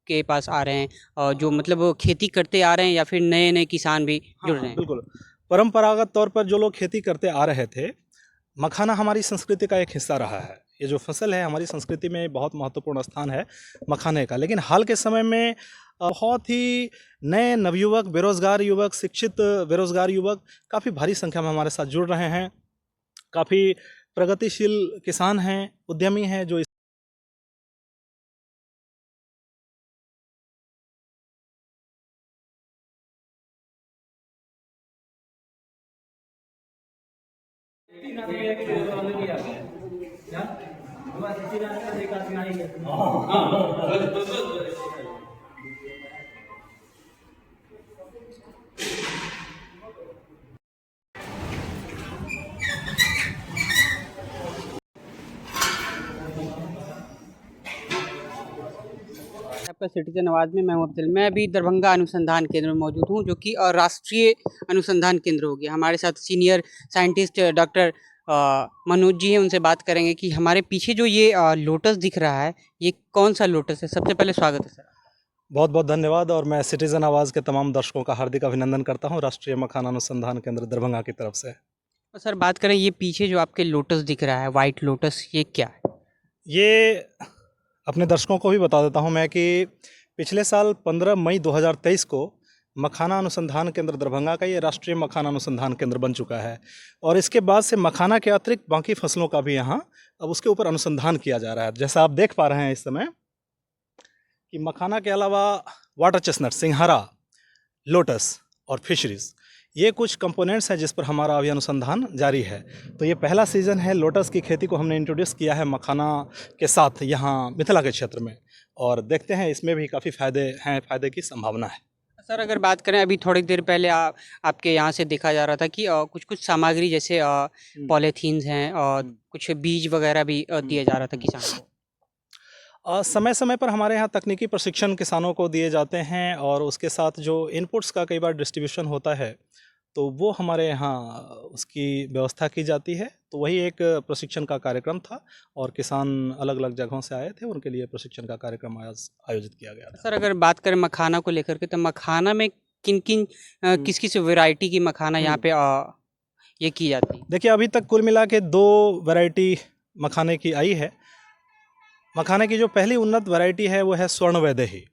आपके पास आ रहे हैं जो मतलब वो खेती करते आ रहे हैं या फिर नए नए किसान भी जुड़ रहे हैं? बिल्कुल। परंपरागत तौर पर जो लोग खेती करते आ रहे थे, मखाना हमारी संस्कृति का एक हिस्सा रहा है। ये जो फसल है हमारी संस्कृति में बहुत महत्वपूर्ण स्थान है मखाने का। लेकिन हाल के समय में बहुत ही नए नवयुवक, बेरोज़गार युवक, शिक्षित बेरोज़गार युवक काफ़ी भारी संख्या में हमारे साथ जुड़ रहे हैं। काफ़ी प्रगतिशील किसान हैं, उद्यमी हैं जो आपका सिटीजन आवाज़ में मैं हूं अफजल। मैं अभी दरभंगा अनुसंधान केंद्र में मौजूद हूं जो कि राष्ट्रीय अनुसंधान केंद्र हो गया। हमारे साथ senior scientist doctor Manoj ji हैं, उनसे बात करेंगे कि हमारे पीछे जो ये लोटस दिख रहा है, ये कौन सा लोटस है? सबसे पहले स्वागत है सर। बहुत बहुत धन्यवाद और मैं सिटीज़न आवाज़ के तमाम दर्शकों का हार्दिक अभिनंदन करता हूँ राष्ट्रीय मखाना अनुसंधान केंद्र दरभंगा की तरफ से। और सर बात करें, ये पीछे जो आपके लोटस दिख रहा है, वाइट लोटस, ये क्या है? ये अपने दर्शकों को भी बता देता हूं मैं कि पिछले साल 15 मई 2023 को मखाना अनुसंधान केंद्र दरभंगा का ये राष्ट्रीय मखाना अनुसंधान केंद्र बन चुका है। और इसके बाद से मखाना के अतिरिक्त बाकी फसलों का भी यहाँ अब उसके ऊपर अनुसंधान किया जा रहा है। जैसा आप देख पा रहे हैं इस समय कि मखाना के अलावा वाटर चेस्टनट, सिंघाड़ा, लोटस और फिशरीज़, ये कुछ कंपोनेंट्स हैं जिस पर हमारा अभी अनुसंधान जारी है। तो ये पहला सीज़न है, लोटस की खेती को हमने इंट्रोड्यूस किया है मखाना के साथ यहाँ मिथिला के क्षेत्र में, और देखते हैं इसमें भी काफ़ी फ़ायदे हैं, फ़ायदे की संभावना है। सर अगर बात करें, अभी थोड़ी देर पहले आपके यहाँ से देखा जा रहा था कि कुछ कुछ सामग्री जैसे पॉलीथीन्स हैं और कुछ बीज वगैरह भी दिया जा रहा था किसानों को। समय समय पर हमारे यहाँ तकनीकी प्रशिक्षण किसानों को दिए जाते हैं और उसके साथ जो इनपुट्स का कई बार डिस्ट्रीब्यूशन होता है तो वो हमारे यहाँ उसकी व्यवस्था की जाती है। तो वही एक प्रशिक्षण का कार्यक्रम था और किसान अलग अलग जगहों से आए थे, उनके लिए प्रशिक्षण का कार्यक्रम आयोजित किया गया था। सर अगर बात करें मखाना को लेकर के, तो मखाना में किन किन किस किस वैरायटी की मखाना यहाँ पे ये की जाती है? देखिए, अभी तक कुल मिला के 2 वैरायटी मखाने की आई है। मखाने की जो पहली उन्नत वैरायटी है वो है स्वर्ण वैदेही,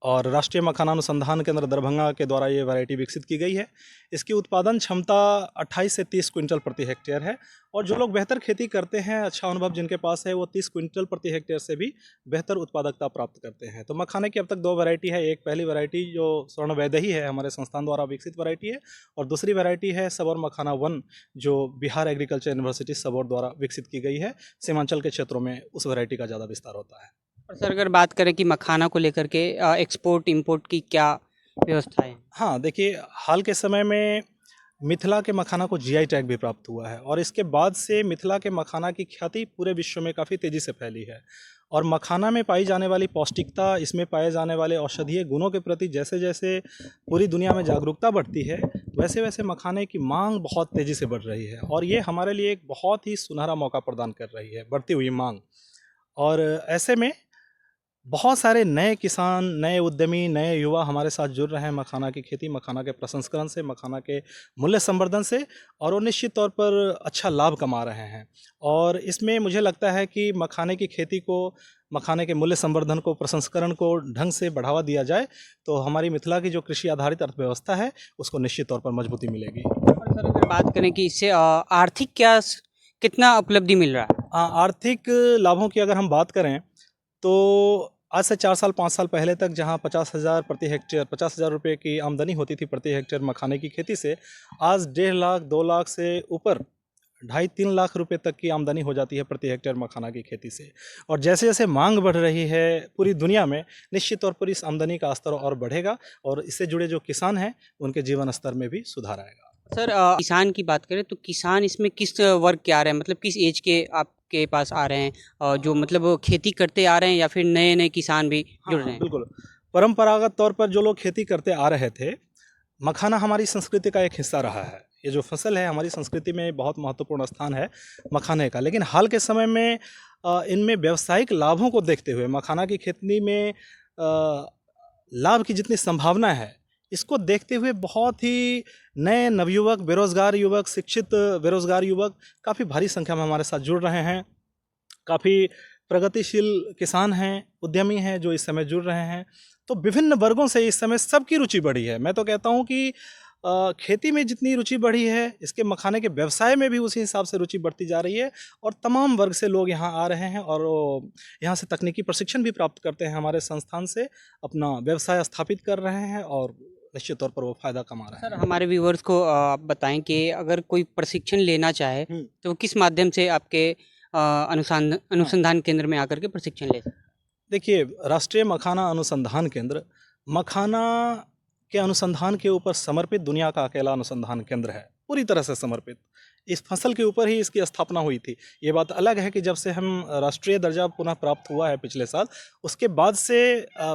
और राष्ट्रीय मखाना अनुसंधान केंद्र दरभंगा के द्वारा ये वैरायटी विकसित की गई है। इसकी उत्पादन क्षमता 28 से 30 क्विंटल प्रति हेक्टेयर है, और जो लोग बेहतर खेती करते हैं, अच्छा अनुभव जिनके पास है, वो 30 क्विंटल प्रति हेक्टेयर से भी बेहतर उत्पादकता प्राप्त करते हैं। तो मखाने की अब तक 2 वैरायटी है। एक पहली वैरायटी जो स्वर्ण वैदेही है, हमारे संस्थान द्वारा विकसित वैरायटी है, और दूसरी वैरायटी है सबौर मखाना 1, जो बिहार एग्रीकल्चर यूनिवर्सिटी सबौर द्वारा विकसित की गई है। सीमांचल के क्षेत्रों में उस वैरायटी का ज़्यादा विस्तार होता है। और सर अगर बात करें कि मखाना को लेकर के एक्सपोर्ट इंपोर्ट की क्या व्यवस्था है? हाँ, देखिए, हाल के समय में मिथिला के मखाना को जीआई टैग भी प्राप्त हुआ है, और इसके बाद से मिथिला के मखाना की ख्याति पूरे विश्व में काफ़ी तेज़ी से फैली है। और मखाना में पाई जाने वाली पौष्टिकता, इसमें पाए जाने वाले औषधीय गुणों के प्रति जैसे जैसे पूरी दुनिया में जागरूकता बढ़ती है, वैसे वैसे मखाने की मांग बहुत तेज़ी से बढ़ रही है, और ये हमारे लिए एक बहुत ही सुनहरा मौका प्रदान कर रही है, बढ़ती हुई मांग। और ऐसे में बहुत सारे नए किसान, नए उद्यमी, नए युवा हमारे साथ जुड़ रहे हैं मखाना की खेती, मखाना के प्रसंस्करण से, मखाना के मूल्य संवर्धन से, और वो निश्चित तौर पर अच्छा लाभ कमा रहे हैं। और इसमें मुझे लगता है कि मखाने की खेती को, मखाने के मूल्य संवर्धन को, प्रसंस्करण को ढंग से बढ़ावा दिया जाए तो हमारी मिथिला की जो कृषि आधारित अर्थव्यवस्था है उसको निश्चित तौर पर मजबूती मिलेगी। और सर अगर बात करें कि इससे आर्थिक कितना उपलब्धि मिल रहा है? आर्थिक लाभों की अगर हम बात करें तो आज से 4 साल 5 साल पहले तक जहां 50,000 प्रति हेक्टेयर, 50,000 रुपये की आमदनी होती थी प्रति हेक्टेयर मखाने की खेती से, आज 1.5 लाख 2 लाख से ऊपर 2.5-3 लाख रुपए तक की आमदनी हो जाती है प्रति हेक्टेयर मखाना की खेती से। और जैसे जैसे मांग बढ़ रही है पूरी दुनिया में, निश्चित तौर पर इस आमदनी का स्तर और बढ़ेगा, और इससे जुड़े जो किसान हैं उनके जीवन स्तर में भी सुधार आएगा। सर किसान की बात करें तो किसान इसमें किस वर्ग के आ रहे हैं, मतलब किस एज के आपके पास आ रहे हैं जो मतलब वो खेती करते आ रहे हैं या फिर नए नए किसान भी जुड़ रहे हैं? बिल्कुल। परंपरागत तौर पर जो लोग खेती करते आ रहे थे, मखाना हमारी संस्कृति का एक हिस्सा रहा है। ये जो फसल है हमारी संस्कृति में बहुत महत्वपूर्ण स्थान है मखाने का। लेकिन हाल के समय में इनमें व्यावसायिक लाभों को देखते हुए मखाना की खेती में लाभ की जितनी संभावना है, इसको देखते हुए बहुत ही नए नवयुवक, बेरोज़गार युवक, शिक्षित बेरोज़गार युवक काफ़ी भारी संख्या में हमारे साथ जुड़ रहे हैं। काफ़ी प्रगतिशील किसान हैं, उद्यमी हैं जो इस समय जुड़ रहे हैं। तो विभिन्न वर्गों से इस समय सबकी रुचि बढ़ी है। मैं तो कहता हूँ कि खेती में जितनी रुचि बढ़ी है, इसके मखाने के व्यवसाय में भी उसी हिसाब से रुचि बढ़ती जा रही है और तमाम वर्ग से लोग यहाँ आ रहे हैं और यहाँ से तकनीकी प्रशिक्षण भी प्राप्त करते हैं, हमारे संस्थान से अपना व्यवसाय स्थापित कर रहे हैं और निश्चित तौर पर वो फ़ायदा कमा रहे हैं। सर हमारे व्यूवर्स को आप बताएं कि अगर कोई प्रशिक्षण लेना चाहे तो किस माध्यम से आपके अनुसंधान केंद्र में आकर के प्रशिक्षण ले सकते हैं? देखिए, राष्ट्रीय मखाना अनुसंधान केंद्र मखाना के अनुसंधान के ऊपर समर्पित दुनिया का अकेला अनुसंधान केंद्र है, पूरी तरह से समर्पित। इस फसल के ऊपर ही इसकी स्थापना हुई थी। ये बात अलग है कि जब से हम राष्ट्रीय दर्जा पुनः प्राप्त हुआ है पिछले साल, उसके बाद से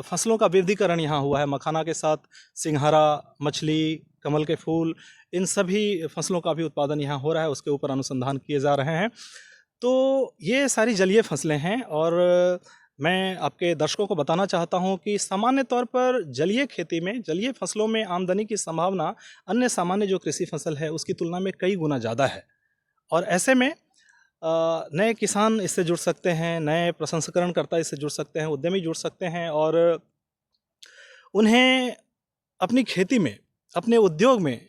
फसलों का विविधीकरण यहाँ हुआ है। मखाना के साथ सिंघाड़ा, मछली, कमल के फूल, इन सभी फसलों का भी उत्पादन यहाँ हो रहा है, उसके ऊपर अनुसंधान किए जा रहे हैं। तो ये सारी जलीय फसलें हैं और मैं आपके दर्शकों को बताना चाहता हूं कि सामान्य तौर पर जलीय खेती में, जलीय फसलों में आमदनी की संभावना अन्य सामान्य जो कृषि फसल है उसकी तुलना में कई गुना ज़्यादा है। और ऐसे में नए किसान इससे जुड़ सकते हैं, नए प्रसंस्करणकर्ता इससे जुड़ सकते हैं, उद्यमी जुड़ सकते हैं और उन्हें अपनी खेती में, अपने उद्योग में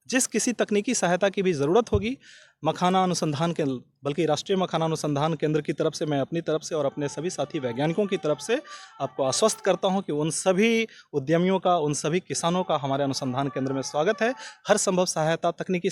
जिस किसी तकनीकी सहायता की भी ज़रूरत होगी, मखाना अनुसंधान केंद्र, बल्कि राष्ट्रीय मखाना अनुसंधान केंद्र की तरफ से मैं अपनी तरफ से और अपने सभी साथी वैज्ञानिकों की तरफ से आपको आश्वस्त करता हूं कि उन सभी उद्यमियों का, उन सभी किसानों का हमारे अनुसंधान केंद्र में स्वागत है। हर संभव सहायता, तकनीकी